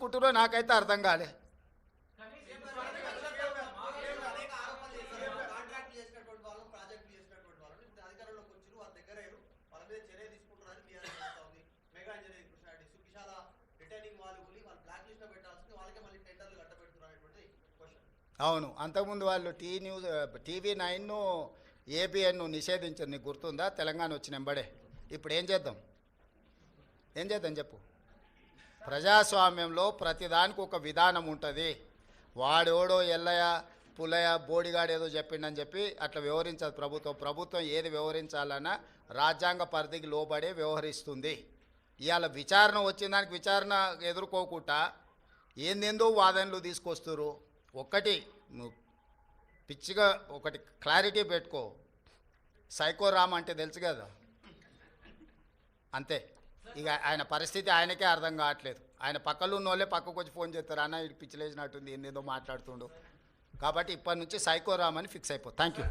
చేసుకుంటారో నాకైతే అర్థం కాలే. అవును, అంతకుముందు వాళ్ళు TV9 ABN నిషేధించారు, నీకు గుర్తుందా? తెలంగాణ వచ్చిన వెంబడే. ఇప్పుడు ఏం చేద్దాం చెప్పు. ప్రజాస్వామ్యంలో ప్రతిదానికి ఒక విధానం ఉంటుంది. వాడోడో ఎల్లయ్య పుల్లయ్య బోడిగాడు ఏదో చెప్పిండని చెప్పి అట్లా వ్యవహరించదు ప్రభుత్వం ఏది వ్యవహరించాలన్నా రాజ్యాంగ పరిధికి లోబడే వ్యవహరిస్తుంది. ఇవాళ విచారణ వచ్చిన దానికి విచారణ ఎదుర్కోకుండా ఏందేందో వాదనలు తీసుకొస్తారు. ఒక్కటి నువ్వు పిచ్చిగా ఒకటి క్లారిటీ పెట్టుకో, సైకో రామ్ అంటే తెలుసు కదా, అంతే. ఇక ఆయన పరిస్థితి ఆయనకే అర్థం కావట్లేదు. ఆయన పక్కలో ఉన్న వాళ్ళే పక్కకు వచ్చి ఫోన్ చేస్తారు, అన్న ఇటు పిచ్చిలేసినట్టుంది ఏందేదో మాట్లాడుతుండు. కాబట్టి ఇప్పటి నుంచి సైకో రామ్ అని ఫిక్స్ అయిపో. Thank you.